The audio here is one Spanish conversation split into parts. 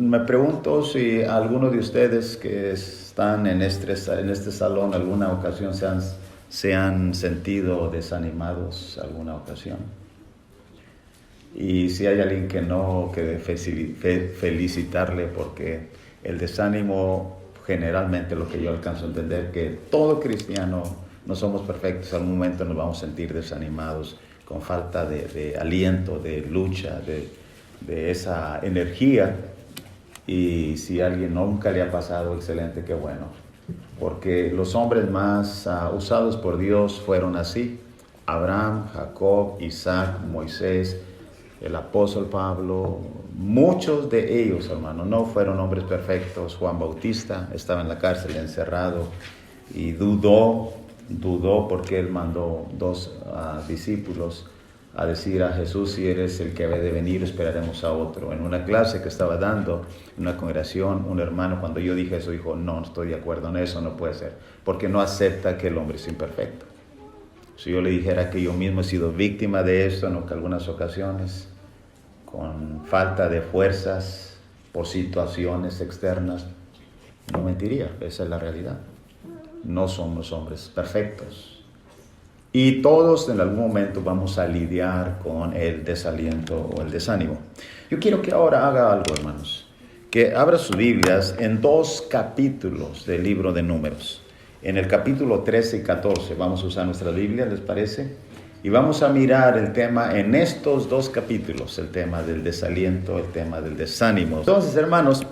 me pregunto si algunos de ustedes que están en este salón alguna ocasión se han sentido desanimados alguna ocasión. Y si hay alguien que no, que felicitarle, porque el desánimo generalmente, lo que yo alcanzo a entender, que todo cristiano no somos perfectos, algún momento nos vamos a sentir desanimados, con falta de aliento, de lucha, de esa energía. Y si a alguien nunca le ha pasado, excelente, qué bueno, porque los hombres más usados por Dios fueron así: Abraham, Jacob, Isaac, Moisés, el apóstol Pablo. Muchos de ellos, hermano, no fueron hombres perfectos. Juan Bautista estaba en la cárcel encerrado y dudó porque él mandó dos discípulos a decir a Jesús: si eres el que debe de venir, esperaremos a otro. En una clase que estaba dando, en una congregación, un hermano, cuando yo dije eso, dijo: no estoy de acuerdo en eso, no puede ser, porque no acepta que el hombre es imperfecto. Si yo le dijera que yo mismo he sido víctima de esto en algunas ocasiones, con falta de fuerzas por situaciones externas, no mentiría. Esa es la realidad. No somos hombres perfectos. Y todos en algún momento vamos a lidiar con el desaliento o el desánimo. Yo quiero que ahora haga algo, hermanos, que abra sus Biblias en 2 capítulos del libro de Números. En el capítulo 13 y 14 vamos a usar nuestra Biblia, ¿les parece? Y vamos a mirar el tema en estos 2 capítulos, el tema del desaliento, el tema del desánimo. Entonces, hermanos,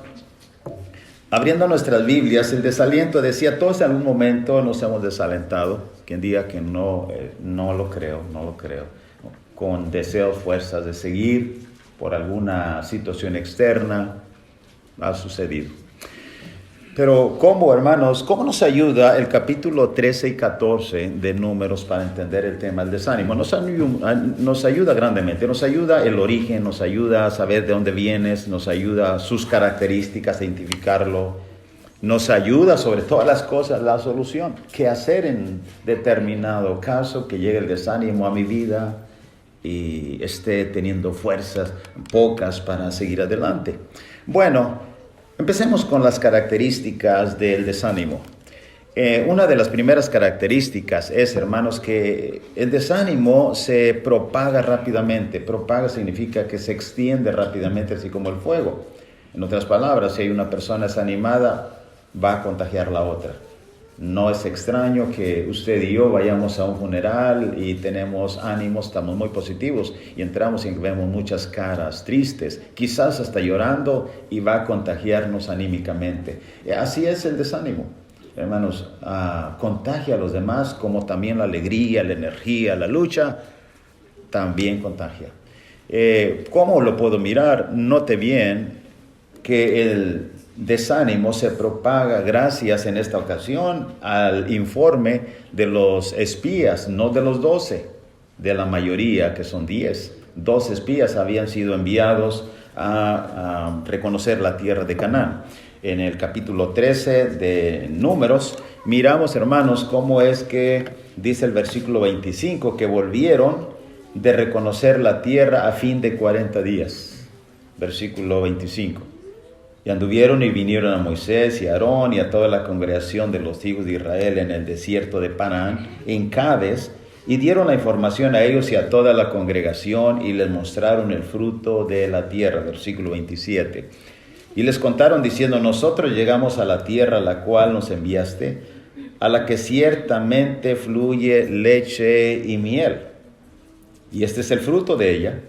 abriendo nuestras Biblias, el desaliento, decía, todos en algún momento nos hemos desalentado. Quien diga que no lo creo, con deseos, fuerzas de seguir por alguna situación externa, ha sucedido. Pero ¿cómo, hermanos? ¿Cómo nos ayuda el capítulo 13 y 14 de Números para entender el tema del desánimo? Nos ayuda grandemente, nos ayuda el origen, nos ayuda a saber de dónde vienes, nos ayuda sus características, a identificarlo, nos ayuda sobre todas las cosas la solución. ¿Qué hacer en determinado caso que llegue el desánimo a mi vida y esté teniendo fuerzas pocas para seguir adelante? Bueno, empecemos con las características del desánimo. Una de las primeras características es, hermanos, que el desánimo se propaga rápidamente. Propaga significa que se extiende rápidamente, así como el fuego. En otras palabras, si hay una persona desanimada, va a contagiar a la otra. No es extraño que usted y yo vayamos a un funeral y tenemos ánimos, estamos muy positivos y entramos y vemos muchas caras tristes, quizás hasta llorando, y va a contagiarnos anímicamente. Así es el desánimo, hermanos, contagia a los demás, como también la alegría, la energía, la lucha, también contagia. ¿Cómo lo puedo mirar? Note bien que el desánimo se propaga gracias en esta ocasión al informe de los espías, no de los 12, de la mayoría, que son 10. 2 espías habían sido enviados a reconocer la tierra de Canaán. En el capítulo 13 de Números miramos, hermanos, cómo es que dice el versículo 25, que volvieron de reconocer la tierra a fin de 40 días. Versículo 25. Y anduvieron y vinieron a Moisés y a Aarón y a toda la congregación de los hijos de Israel en el desierto de Parán, en Cades, y dieron la información a ellos y a toda la congregación, y les mostraron el fruto de la tierra. Versículo 27. Y les contaron diciendo: nosotros llegamos a la tierra a la cual nos enviaste, a la que ciertamente fluye leche y miel. Y este es el fruto de ella,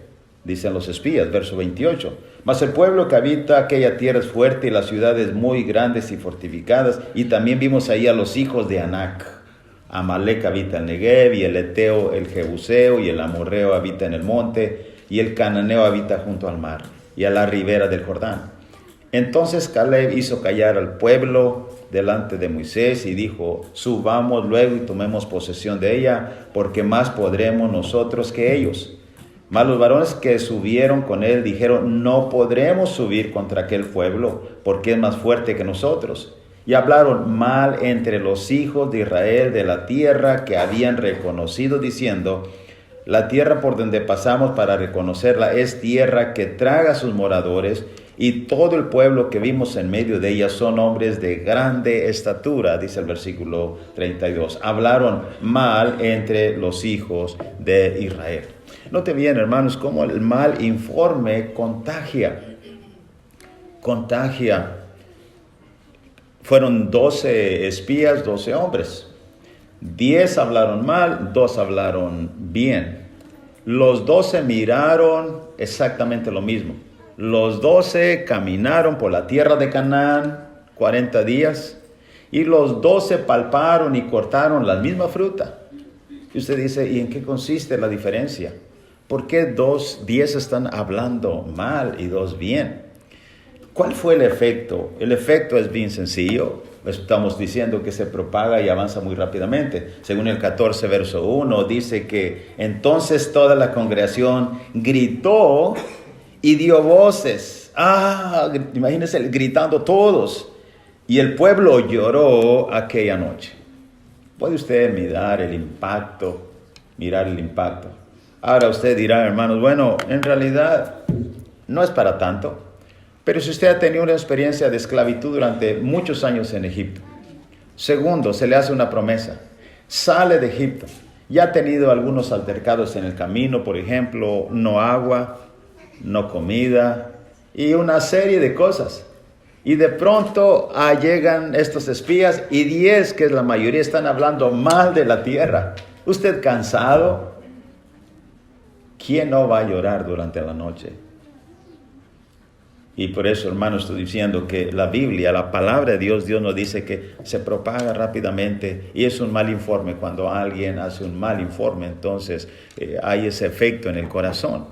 dicen los espías. Verso 28. Mas el pueblo que habita aquella tierra es fuerte, y las ciudades muy grandes y fortificadas. Y también vimos ahí a los hijos de Anac. Amalek habita en Negev, y el Eteo, el Jebuseo, y el Amorreo habita en el monte, y el Cananeo habita junto al mar, y a la ribera del Jordán. Entonces Caleb hizo callar al pueblo delante de Moisés, y dijo: subamos luego y tomemos posesión de ella, porque más podremos nosotros que ellos. Mas los varones que subieron con él dijeron: no podremos subir contra aquel pueblo, porque es más fuerte que nosotros. Y hablaron mal entre los hijos de Israel de la tierra que habían reconocido, diciendo: la tierra por donde pasamos para reconocerla es tierra que traga a sus moradores, y todo el pueblo que vimos en medio de ella son hombres de grande estatura, dice el versículo 32. Hablaron mal entre los hijos de Israel. Note bien, hermanos, cómo el mal informe contagia. Fueron 12 espías, 12 hombres. 10 hablaron mal, 2 hablaron bien. Los 12 miraron exactamente lo mismo. Los 12 caminaron por la tierra de Canaán 40 días y los 12 palparon y cortaron la misma fruta. Y usted dice, ¿y en qué consiste la diferencia? ¿Por qué 10 están hablando mal y 2 bien? ¿Cuál fue el efecto? El efecto es bien sencillo. Estamos diciendo que se propaga y avanza muy rápidamente. Según el 14, verso 1, dice que entonces toda la congregación gritó y dio voces. Imagínense gritando todos. Y el pueblo lloró aquella noche. ¿Puede usted mirar el impacto? Ahora usted dirá, hermanos, bueno, en realidad no es para tanto. Pero si usted ha tenido una experiencia de esclavitud durante muchos años en Egipto, segundo, se le hace una promesa, sale de Egipto, ya ha tenido algunos altercados en el camino, por ejemplo, no agua, no comida y una serie de cosas. Y de pronto llegan estos espías y 10, que es la mayoría, están hablando mal de la tierra. ¿Usted cansado? ¿Quién no va a llorar durante la noche? Y por eso, hermanos, estoy diciendo que la Biblia, la palabra de Dios nos dice que se propaga rápidamente y es un mal informe. Cuando alguien hace un mal informe, entonces hay ese efecto en el corazón.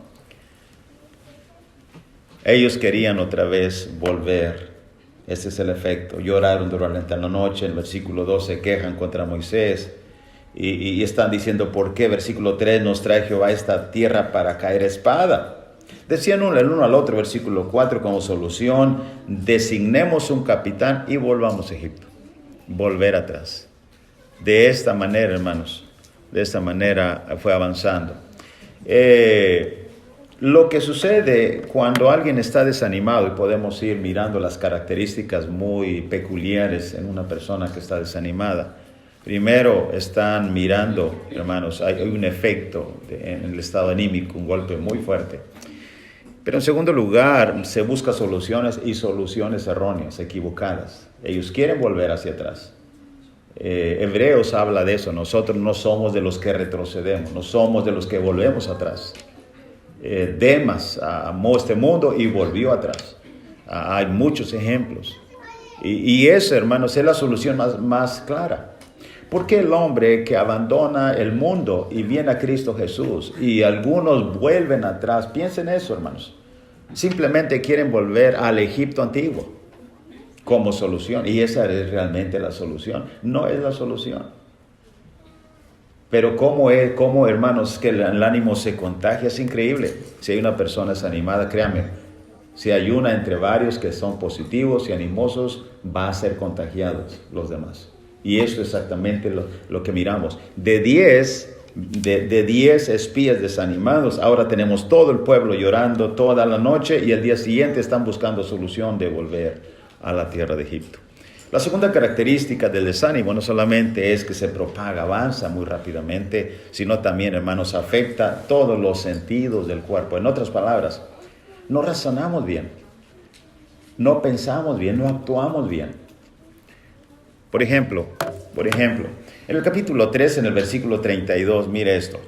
Ellos querían otra vez volver. Ese es el efecto. Lloraron durante la noche. En el versículo 2 se quejan contra Moisés y están diciendo, ¿por qué? Versículo 3, nos trae Jehová a esta tierra para caer espada. Decían el uno al otro, versículo 4, como solución, designemos un capitán y volvamos a Egipto. Volver atrás. De esta manera, hermanos, de esta manera fue avanzando. Lo que sucede cuando alguien está desanimado, y podemos ir mirando las características muy peculiares en una persona que está desanimada. Primero están mirando, hermanos, hay un efecto en el estado anímico, un golpe muy fuerte. Pero en segundo lugar, se busca soluciones y soluciones erróneas, equivocadas. Ellos quieren volver hacia atrás. Hebreos habla de eso. Nosotros no somos de los que retrocedemos, no somos de los que volvemos atrás. Demas amó este mundo y volvió atrás. Hay muchos ejemplos. Y eso, hermanos, es la solución más clara. ¿Por qué el hombre que abandona el mundo y viene a Cristo Jesús y algunos vuelven atrás? Piensen eso, hermanos. Simplemente quieren volver al Egipto antiguo como solución. Y esa es realmente la solución. No es la solución. Pero cómo, hermanos, que el ánimo se contagia, es increíble. Si hay una persona desanimada, créanme, si hay una entre varios que son positivos y animosos, va a ser contagiados los demás. Y eso es exactamente lo que miramos. De 10 espías desanimados, ahora tenemos todo el pueblo llorando toda la noche y el día siguiente están buscando solución de volver a la tierra de Egipto. La segunda característica del desánimo no solamente es que se propaga, avanza muy rápidamente, sino también, hermanos, afecta todos los sentidos del cuerpo. En otras palabras, no razonamos bien, no pensamos bien, no actuamos bien. Por ejemplo, en el capítulo 3, en el versículo 32, mire esto.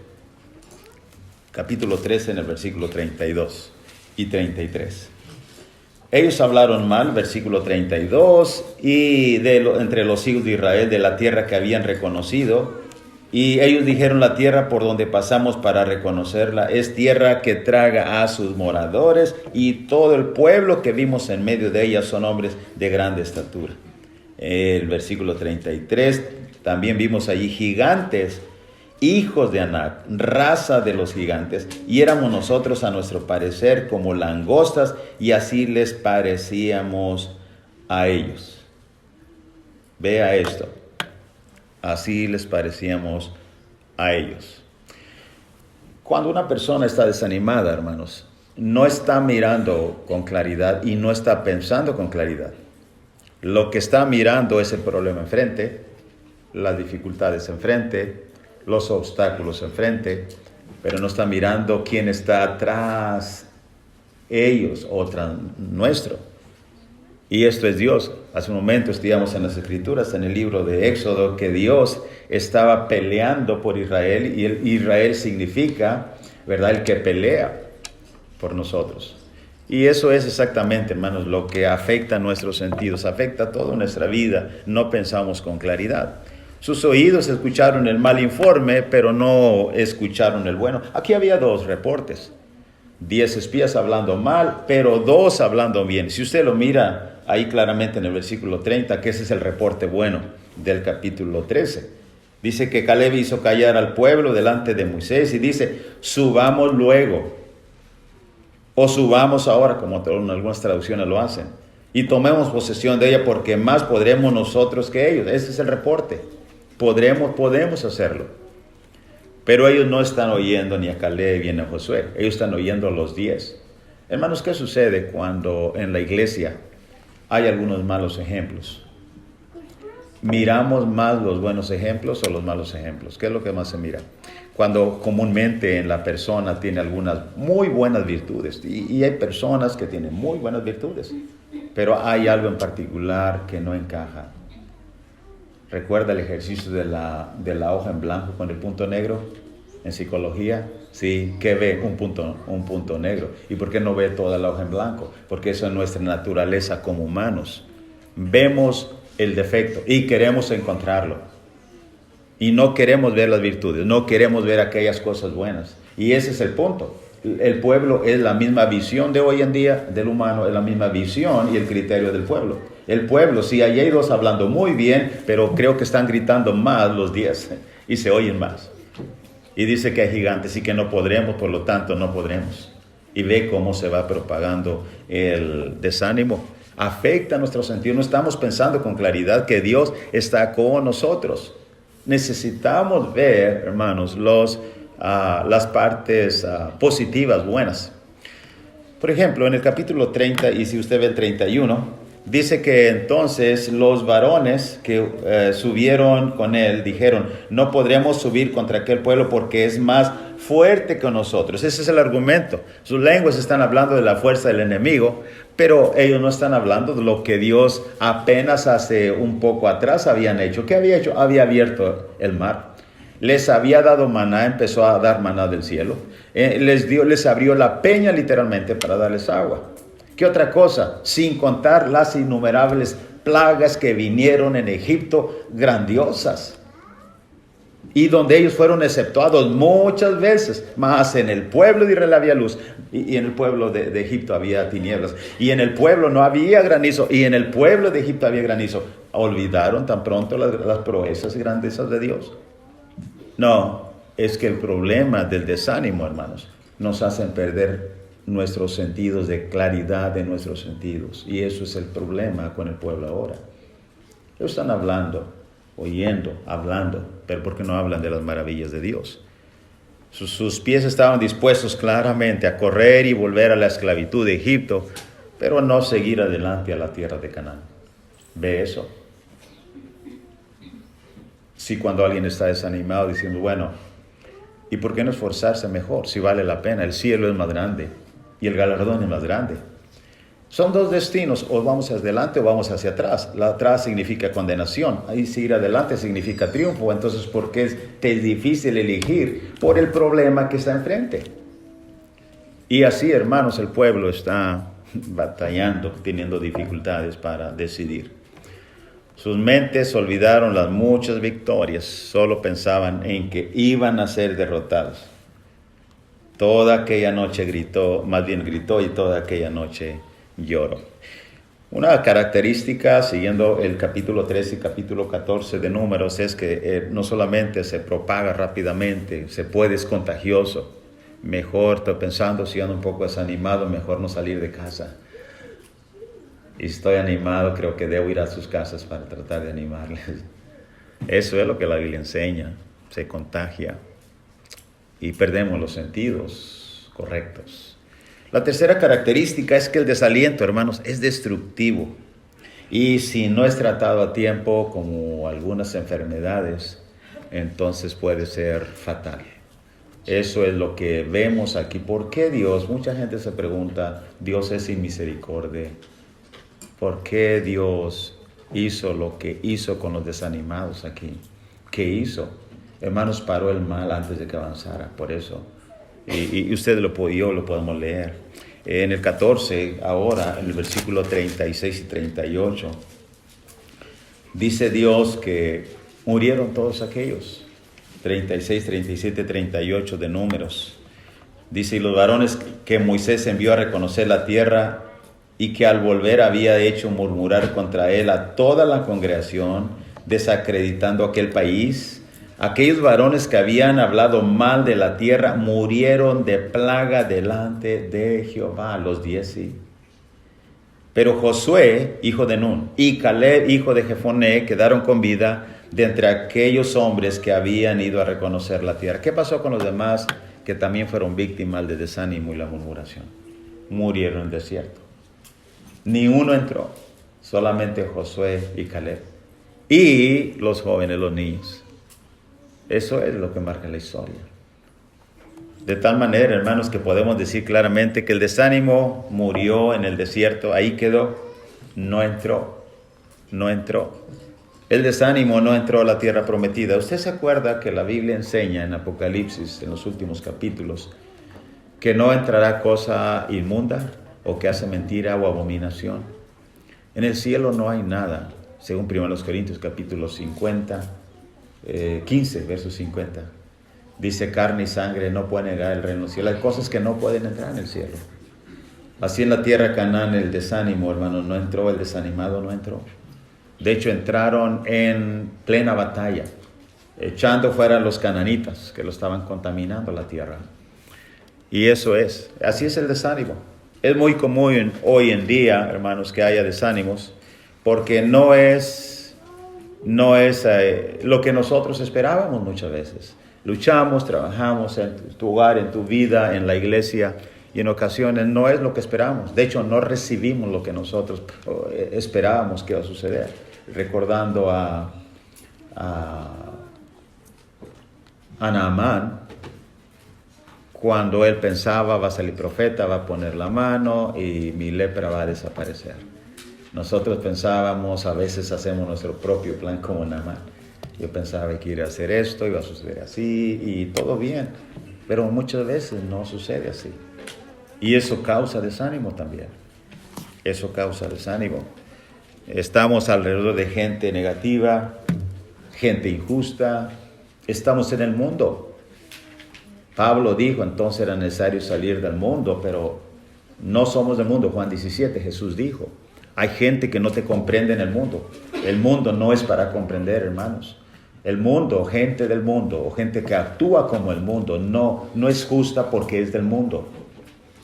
Capítulo 3, en el versículo 32 y 33. Ellos hablaron mal, versículo 32, y entre los hijos de Israel, de la tierra que habían reconocido. Y ellos dijeron, la tierra por donde pasamos para reconocerla es tierra que traga a sus moradores, y todo el pueblo que vimos en medio de ella son hombres de grande estatura. El versículo 33, también vimos allí gigantes, hijos de Anac, raza de los gigantes, y éramos nosotros a nuestro parecer como langostas, y así les parecíamos a ellos. Vea esto, así les parecíamos a ellos. Cuando una persona está desanimada, hermanos, no está mirando con claridad y no está pensando con claridad. Lo que está mirando es el problema enfrente, las dificultades enfrente, los obstáculos enfrente, pero no está mirando quién está atrás, ellos o tras nuestro. Y esto es Dios. Hace un momento estudiamos en las Escrituras, en el libro de Éxodo, que Dios estaba peleando por Israel, y Israel significa, ¿verdad?, el que pelea por nosotros. Y eso es exactamente, hermanos, lo que afecta a nuestros sentidos, afecta toda nuestra vida. No pensamos con claridad. Sus oídos escucharon el mal informe, pero no escucharon el bueno. Aquí había 2 reportes. 10 espías hablando mal, pero 2 hablando bien. Si usted lo mira ahí claramente en el versículo 30, que ese es el reporte bueno del capítulo 13. Dice que Caleb hizo callar al pueblo delante de Moisés y dice, subamos luego, o subamos ahora, como algunas traducciones lo hacen, y tomemos posesión de ella, porque más podremos nosotros que ellos. Ese es el reporte. Podemos hacerlo. Pero ellos no están oyendo ni a Caleb ni a Josué. Ellos están oyendo a los 10. Hermanos, ¿qué sucede cuando en la iglesia hay algunos malos ejemplos? ¿Miramos más los buenos ejemplos o los malos ejemplos? ¿Qué es lo que más se mira? Cuando comúnmente en la persona tiene algunas muy buenas virtudes, y hay personas que tienen muy buenas virtudes, pero hay algo en particular que no encaja. ¿Recuerda el ejercicio de la hoja en blanco con el punto negro en psicología? Sí, ¿qué ve? Un punto negro. ¿Y por qué no ve toda la hoja en blanco? Porque eso es nuestra naturaleza como humanos. Vemos el defecto y queremos encontrarlo. Y no queremos ver las virtudes, no queremos ver aquellas cosas buenas. Y ese es el punto. El pueblo es la misma visión de hoy en día del humano, es la misma visión y el criterio del pueblo. El pueblo, sí, hay 2 hablando muy bien, pero creo que están gritando más los 10 y se oyen más. Y dice que hay gigantes y que no podremos, por lo tanto no podremos. Y ve cómo se va propagando el desánimo. Afecta nuestro sentido, no estamos pensando con claridad que Dios está con nosotros. Necesitamos ver, hermanos, las partes positivas, buenas. Por ejemplo, en el capítulo 30, y si usted ve el 31, dice que entonces los varones que subieron con él dijeron, no podremos subir contra aquel pueblo porque es más fuerte que nosotros. Ese es el argumento. Sus lenguas están hablando de la fuerza del enemigo, pero ellos no están hablando de lo que Dios apenas hace un poco atrás habían hecho. ¿Qué había hecho? Había abierto el mar. Les había dado maná, empezó a dar maná del cielo. Les abrió la peña literalmente para darles agua. ¿Qué otra cosa? Sin contar las innumerables plagas que vinieron en Egipto, grandiosas. Y donde ellos fueron exceptuados muchas veces, más en el pueblo de Israel había luz, y en el pueblo de Egipto había tinieblas, y en el pueblo no había granizo, y en el pueblo de Egipto había granizo. ¿Olvidaron tan pronto las proezas y grandezas de Dios? No, es que el problema del desánimo, hermanos, nos hacen perder nuestros sentidos, de claridad de nuestros sentidos, y eso es el problema con el pueblo ahora. Ellos están hablando, oyendo, hablando, pero ¿por qué no hablan de las maravillas de Dios? Sus pies estaban dispuestos claramente a correr y volver a la esclavitud de Egipto, pero no seguir adelante a la tierra de Canaán. ¿Ve eso? Sí, cuando alguien está desanimado diciendo, bueno, ¿y por qué no esforzarse mejor? Si vale la pena, el cielo es más grande y el galardón es más grande. Son 2 destinos, o vamos hacia adelante o vamos hacia atrás. La atrás significa condenación, ahí si ir adelante significa triunfo. Entonces, ¿por qué es difícil elegir? Por el problema que está enfrente. Y así, hermanos, el pueblo está batallando, teniendo dificultades para decidir. Sus mentes olvidaron las muchas victorias, solo pensaban en que iban a ser derrotados. Toda aquella noche gritó y toda aquella noche lloró. Una característica, siguiendo el capítulo 13 y capítulo 14 de Números, es que no solamente se propaga rápidamente, es contagioso. Mejor, estoy pensando, si ando un poco desanimado, mejor no salir de casa. Y si estoy animado, creo que debo ir a sus casas para tratar de animarles. Eso es lo que la Biblia enseña, se contagia y perdemos los sentidos correctos. La tercera característica es que el desaliento, hermanos, es destructivo. Y si no es tratado a tiempo, como algunas enfermedades, entonces puede ser fatal. Eso es lo que vemos aquí. ¿Por qué Dios? Mucha gente se pregunta, Dios es sin misericordia. ¿Por qué Dios hizo lo que hizo con los desanimados aquí? ¿Qué hizo? Hermanos, paró el mal antes de que avanzara, por eso. Y ustedes lo podemos leer. En el 14, ahora, en el versículo 36 y 38, dice Dios que murieron todos aquellos. 36, 37, 38 de Números. Dice, y los varones que Moisés envió a reconocer la tierra y que al volver había hecho murmurar contra él a toda la congregación, desacreditando aquel país, aquellos varones que habían hablado mal de la tierra murieron de plaga delante de Jehová, los 10 sí. Pero Josué, hijo de Nun, y Caleb, hijo de Jefoné, quedaron con vida de entre aquellos hombres que habían ido a reconocer la tierra. ¿Qué pasó con los demás que también fueron víctimas del desánimo y la murmuración? Murieron en el desierto. Ni uno entró, solamente Josué y Caleb. Y los jóvenes, los niños. Eso es lo que marca la historia. De tal manera, hermanos, que podemos decir claramente que el desánimo murió en el desierto, ahí quedó, no entró. El desánimo no entró a la tierra prometida. ¿Usted se acuerda que la Biblia enseña en Apocalipsis, en los últimos capítulos, que no entrará cosa inmunda o que hace mentira o abominación? En el cielo no hay nada, según 1 Corintios capítulo 15, verso 50. Dice, carne y sangre no pueden entrar el reino del cielo. Hay cosas que no pueden entrar en el cielo. Así en la tierra Canaán el desánimo, hermano, no entró, el desanimado no entró. De hecho, entraron en plena batalla, echando fuera a los cananitas que lo estaban contaminando la tierra. Y eso es, así es el desánimo. Es muy común hoy en día, hermanos, que haya desánimos, porque no es lo que nosotros esperábamos muchas veces. Luchamos, trabajamos en tu hogar, en tu vida, en la iglesia, y en ocasiones no es lo que esperamos. De hecho, no recibimos lo que nosotros esperábamos que iba a suceder. Recordando a Naamán, cuando él pensaba, va a salir profeta, va a poner la mano y mi lepra va a desaparecer. Nosotros pensábamos, a veces hacemos nuestro propio plan como Naamán. Yo pensaba que iba a hacer esto, iba a suceder así, y todo bien. Pero muchas veces no sucede así. Y eso causa desánimo también. Eso causa desánimo. Estamos alrededor de gente negativa, gente injusta. Estamos en el mundo. Pablo dijo, entonces era necesario salir del mundo, pero no somos del mundo. Juan 17, Jesús dijo, hay gente que no te comprende en el mundo. El mundo no es para comprender, hermanos. El mundo, gente del mundo, o gente que actúa como el mundo, no es justa porque es del mundo.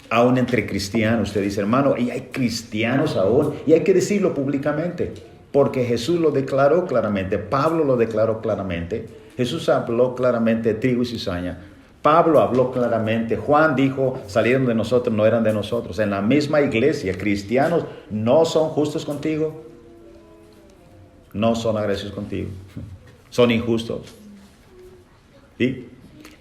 Aún entre cristianos, usted dice, hermano, y hay cristianos aún, y hay que decirlo públicamente, porque Jesús lo declaró claramente, Pablo lo declaró claramente, Jesús habló claramente de trigo y cizaña, Pablo habló claramente, Juan dijo, salieron de nosotros, no eran de nosotros. En la misma iglesia, cristianos no son justos contigo, no son agresivos contigo, son injustos. ¿Sí?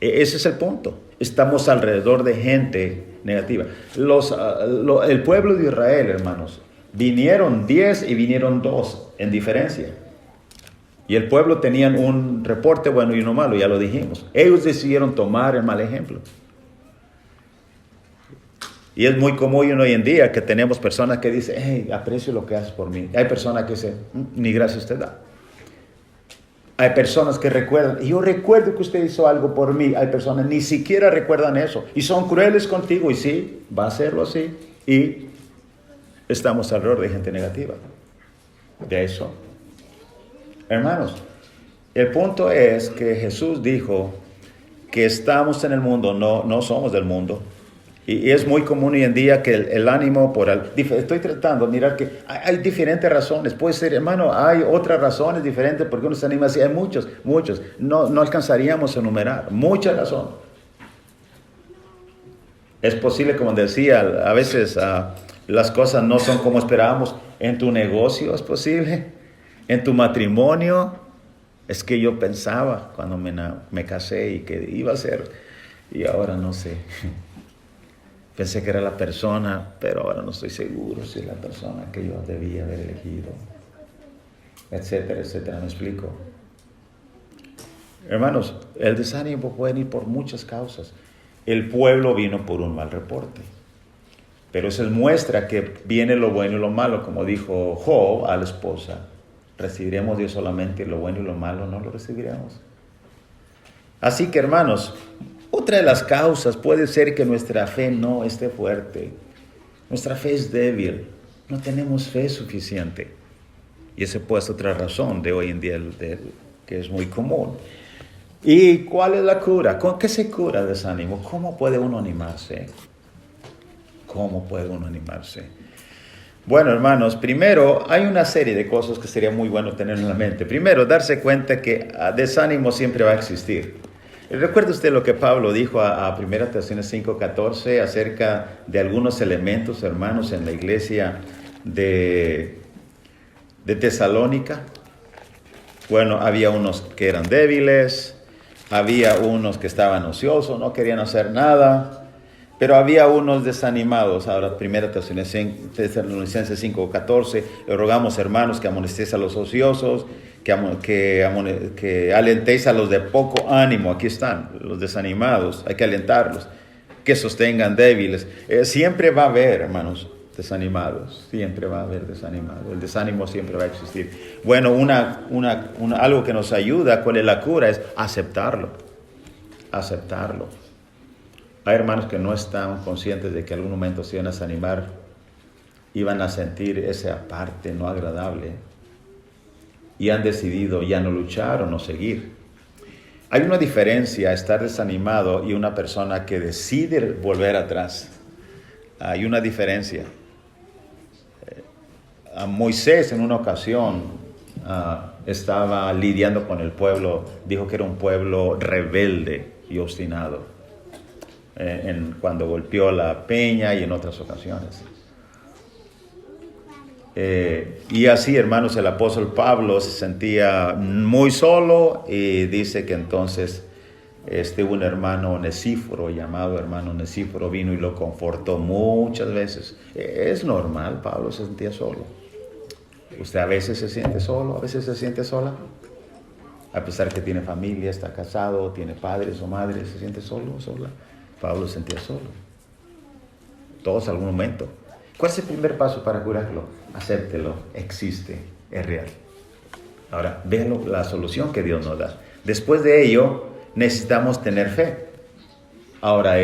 Ese es el punto. Estamos alrededor de gente negativa. El pueblo de Israel, hermanos, vinieron 10 y vinieron 2 en diferencia. Y el pueblo tenían un reporte bueno y uno malo, ya lo dijimos. Ellos decidieron tomar el mal ejemplo. Y es muy común hoy en día que tenemos personas que dicen, hey, aprecio lo que haces por mí. Hay personas que dicen, ni gracias usted da. Hay personas que recuerdan, y yo recuerdo que usted hizo algo por mí. Hay personas que ni siquiera recuerdan eso. Y son crueles contigo. Y sí, va a serlo así. Y estamos alrededor de gente negativa. De eso. Hermanos, el punto es que Jesús dijo que estamos en el mundo, no somos del mundo. Y es muy común hoy en día que el ánimo estoy tratando de mirar que hay diferentes razones. Puede ser, hermano, hay otras razones diferentes porque uno se anima así. Hay muchos. No alcanzaríamos a enumerar. Muchas razones. Es posible, como decía, a veces las cosas no son como esperábamos. En tu negocio es posible, en tu matrimonio. Es que yo pensaba cuando me casé y que iba a ser, y ahora no sé. Pensé que era la persona, pero ahora no estoy seguro si es la persona que yo debía haber elegido, etcétera, etcétera. ¿Me explico? Hermanos, el desánimo puede ir por muchas causas. El pueblo vino por un mal reporte, pero eso muestra que viene lo bueno y lo malo, como dijo Job a la esposa. ¿Recibiremos Dios solamente lo bueno y lo malo? No lo recibiremos. Así que, hermanos, otra de las causas puede ser que nuestra fe no esté fuerte. Nuestra fe es débil. No tenemos fe suficiente. Y esa puede ser otra razón de hoy en día que es muy común. ¿Y cuál es la cura? ¿Con qué se cura el desánimo? ¿Cómo puede uno animarse? ¿Cómo puede uno animarse? Bueno, hermanos, primero hay una serie de cosas que sería muy bueno tener en la mente. Primero, darse cuenta que desánimo siempre va a existir. ¿Recuerda usted lo que Pablo dijo a 1 Tesalonicenses 5:14 acerca de algunos elementos, hermanos, en la iglesia de Tesalónica? Bueno, había unos que eran débiles, había unos que estaban ociosos, no querían hacer nada. Pero había unos desanimados. Ahora, 1 Tesalonicenses 5:14, le rogamos, hermanos, que amonestéis a los ociosos, que alentéis a los de poco ánimo. Aquí están, los desanimados, hay que alentarlos, que sostengan débiles. Siempre va a haber, hermanos, desanimados, siempre va a haber desanimados. El desánimo siempre va a existir. Bueno, algo que nos ayuda, ¿cuál es la cura? Es aceptarlo. Hay hermanos que no están conscientes de que en algún momento se iban a desanimar, iban a sentir esa parte no agradable y han decidido ya no luchar o no seguir. Hay una diferencia estar desanimado y una persona que decide volver atrás. Hay una diferencia. A Moisés en una ocasión estaba lidiando con el pueblo, dijo que era un pueblo rebelde y obstinado. Cuando golpeó la peña y en otras ocasiones. Y así, hermanos, el apóstol Pablo se sentía muy solo y dice que entonces un hermano Onesíforo, llamado hermano Onesíforo, vino y lo confortó muchas veces. Es normal, Pablo se sentía solo. ¿Usted a veces se siente solo? ¿A veces se siente sola? A pesar que tiene familia, está casado, tiene padres o madres, ¿se siente solo o sola? Pablo se sentía solo. Todos en algún momento. ¿Cuál es el primer paso para curarlo? Acéptelo, existe, es real. Ahora, vean la solución que Dios nos da. Después de ello, necesitamos tener fe. Ahora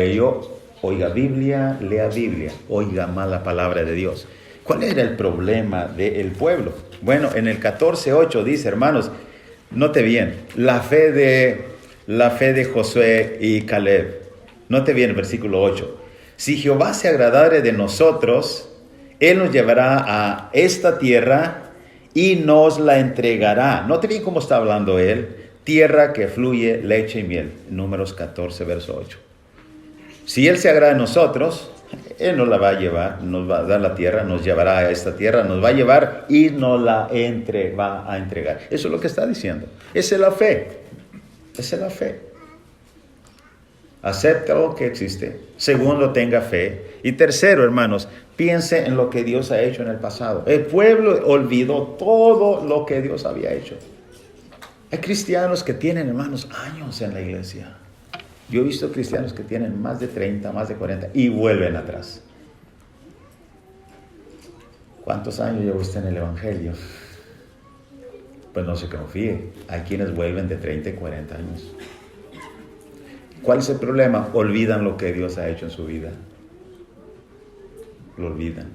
oiga Biblia, lea Biblia, oiga más la palabra de Dios. ¿Cuál era el problema del pueblo? Bueno, en el 14:8 dice, hermanos, note bien, la fe de Josué y Caleb. Note bien el versículo 8. Si Jehová se agradare de nosotros, Él nos llevará a esta tierra y nos la entregará. Note bien cómo está hablando Él. Tierra que fluye leche y miel. Números 14, verso 8. Si Él se agrada de nosotros, Él nos la va a llevar, nos va a dar la tierra, nos llevará a esta tierra, nos va a llevar y nos la va a entregar. Eso es lo que está diciendo. Esa es la fe. Esa es la fe. Acepta lo que existe. Segundo, tenga fe. Y tercero, hermanos, piense en lo que Dios ha hecho en el pasado. El pueblo olvidó todo lo que Dios había hecho. Hay cristianos que tienen, hermanos, años en la iglesia. Yo he visto cristianos que tienen más de 30, más de 40 y vuelven atrás. ¿Cuántos años lleva usted en el evangelio? Pues no se confíe. Hay quienes vuelven de 30 y 40 años. ¿Cuál es el problema? Olvidan lo que Dios ha hecho en su vida. Lo olvidan.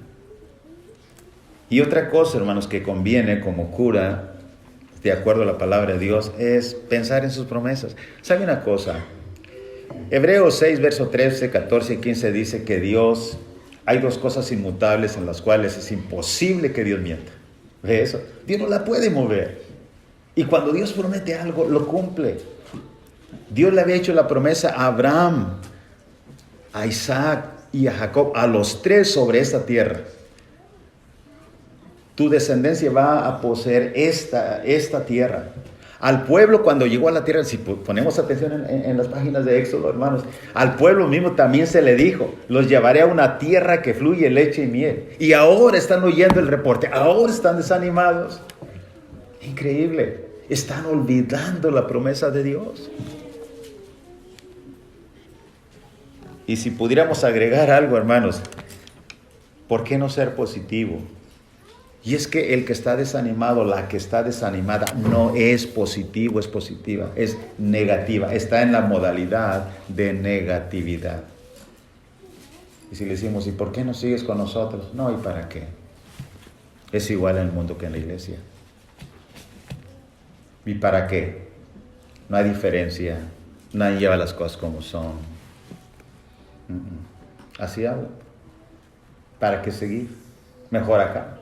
Y otra cosa, hermanos, que conviene como cura, de acuerdo a la palabra de Dios, es pensar en sus promesas. ¿Sabe una cosa? Hebreos 6, verso 13, 14 y 15 dice que hay dos cosas inmutables en las cuales es imposible que Dios mienta. ¿Ve eso? Dios no la puede mover. Y cuando Dios promete algo, lo cumple. Dios le había hecho la promesa a Abraham, a Isaac, y a Jacob, a los tres sobre esta tierra. Tu descendencia va a poseer esta tierra. Al pueblo cuando llegó a la tierra, si ponemos atención en las páginas de Éxodo, hermanos, al pueblo mismo también se le dijo, los llevaré a una tierra que fluye leche y miel. Y ahora están oyendo el reporte, ahora están desanimados. Increíble, están olvidando la promesa de Dios. Y si pudiéramos agregar algo, hermanos, ¿por qué no ser positivo? Y es que el que está desanimado, la que está desanimada, no es positivo, es positiva, es negativa, está en la modalidad de negatividad. Y si le decimos, ¿y por qué no sigues con nosotros? No, ¿y para qué? Es igual en el mundo que en la iglesia. ¿Y para qué? No hay diferencia, nadie lleva las cosas como son. Así habla. ¿Para qué seguir? Mejor acá.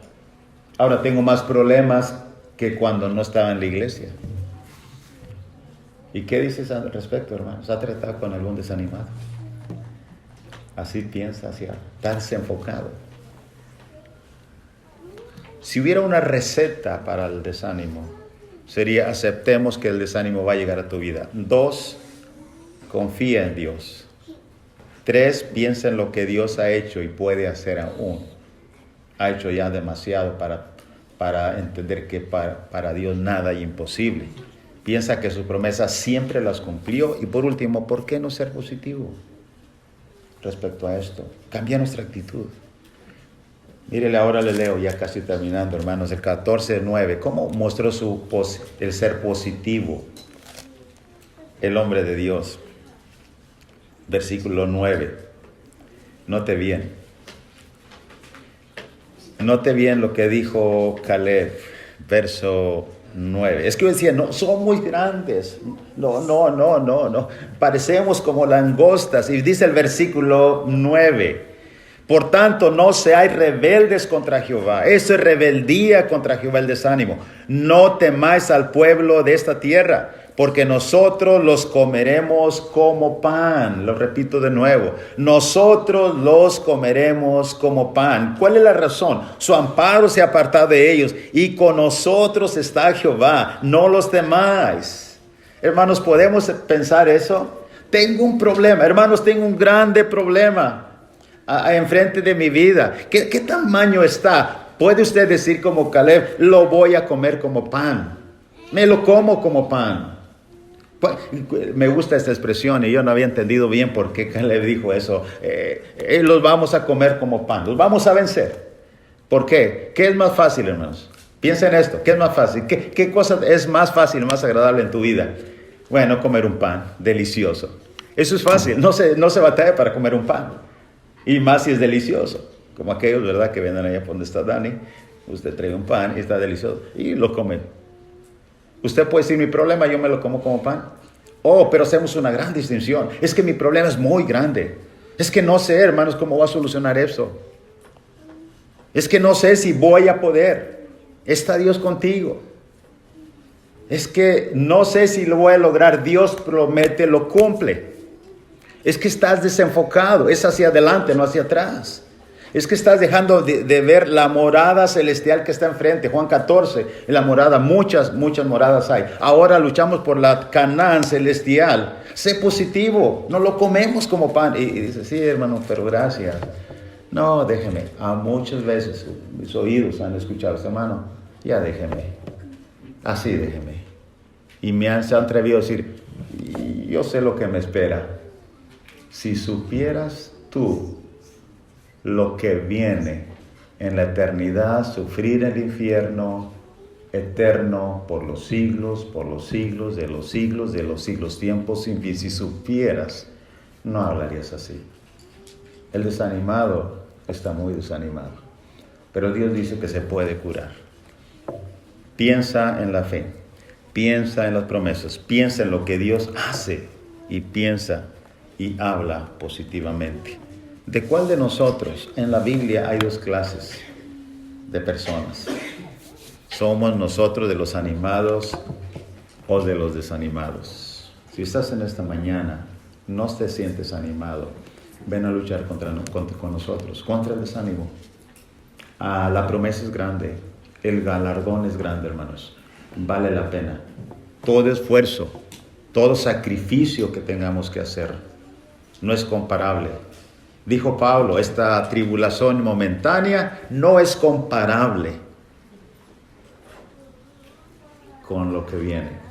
Ahora tengo más problemas que cuando no estaba en la iglesia. ¿Y qué dices al respecto, hermanos? ¿Ha tratado con algún desanimado? Así piensa, así habla. Está desenfocado. Si hubiera una receta para el desánimo, sería: aceptemos que el desánimo va a llegar a tu vida. 2, confía en Dios. 3, piensa en lo que Dios ha hecho y puede hacer aún. Ha hecho ya demasiado para entender que para Dios nada es imposible. Piensa que sus promesas siempre las cumplió. Y por último, ¿por qué no ser positivo respecto a esto? Cambia nuestra actitud. Mírele, ahora le leo, ya casi terminando, hermanos, el 14:9. ¿Cómo mostró el ser positivo el hombre de Dios? Versículo 9. Note bien lo que dijo Caleb, verso 9. Es que yo decía, no, son muy grandes. No. Parecemos como langostas. Y dice el versículo 9. Por tanto, no seáis rebeldes contra Jehová. Eso es rebeldía contra Jehová, el desánimo. No temáis al pueblo de esta tierra, porque nosotros los comeremos como pan. Lo repito de nuevo. Nosotros los comeremos como pan. ¿Cuál es la razón? Su amparo se ha apartado de ellos, y con nosotros está Jehová. No los temáis. Hermanos, ¿podemos pensar eso? Tengo un problema. Hermanos, tengo un grande problema enfrente de mi vida. ¿Qué tamaño está? ¿Puede usted decir como Caleb, lo voy a comer como pan? Me lo como como pan. Me gusta esta expresión y yo no había entendido bien por qué Caleb dijo eso. Los vamos a comer como pan, los vamos a vencer. ¿Por qué? ¿Qué es más fácil, hermanos? Piensa en esto, ¿qué es más fácil? ¿Qué cosa es más fácil, más agradable en tu vida? Bueno, comer un pan, delicioso. Eso es fácil, no se batalla para comer un pan. Y más si es delicioso, como aquellos, ¿verdad?, que vienen allá por donde está Dani. Usted trae un pan y está delicioso y lo come. Usted puede decir, mi problema yo me lo como pan. Oh, pero hacemos una gran distinción. Es que mi problema es muy grande. Es que no sé, hermanos, cómo voy a solucionar eso. Es que no sé si voy a poder. ¿Está Dios contigo? Es que no sé si lo voy a lograr. Dios promete, lo cumple. Es que estás desenfocado. Es hacia adelante, no hacia atrás. Es que estás dejando de ver la morada celestial que está enfrente. Juan 14, en la morada, muchas moradas hay. Ahora luchamos por la Canaán celestial. Sé positivo, no lo comemos como pan. Y dice, sí, hermano, pero gracias. No, déjeme. Muchas veces mis oídos han escuchado, hermano, ya déjeme. Así déjeme. Y se han atrevido a decir, yo sé lo que me espera. Si supieras tú lo que viene en la eternidad, sufrir el infierno eterno por los siglos de los siglos, tiempos sin fin. Si supieras, no hablarías así. El desanimado está muy desanimado, pero Dios dice que se puede curar. Piensa en la fe, piensa en las promesas, piensa en lo que Dios hace y piensa y habla positivamente. ¿De cuál de nosotros? En la Biblia hay 2 clases de personas. ¿Somos nosotros de los animados o de los desanimados? Si estás en esta mañana, no te sientes animado, ven a luchar con nosotros, contra el desánimo. La promesa es grande, el galardón es grande, hermanos. Vale la pena. Todo esfuerzo, todo sacrificio que tengamos que hacer no es comparable. Dijo Pablo, esta tribulación momentánea no es comparable con lo que viene.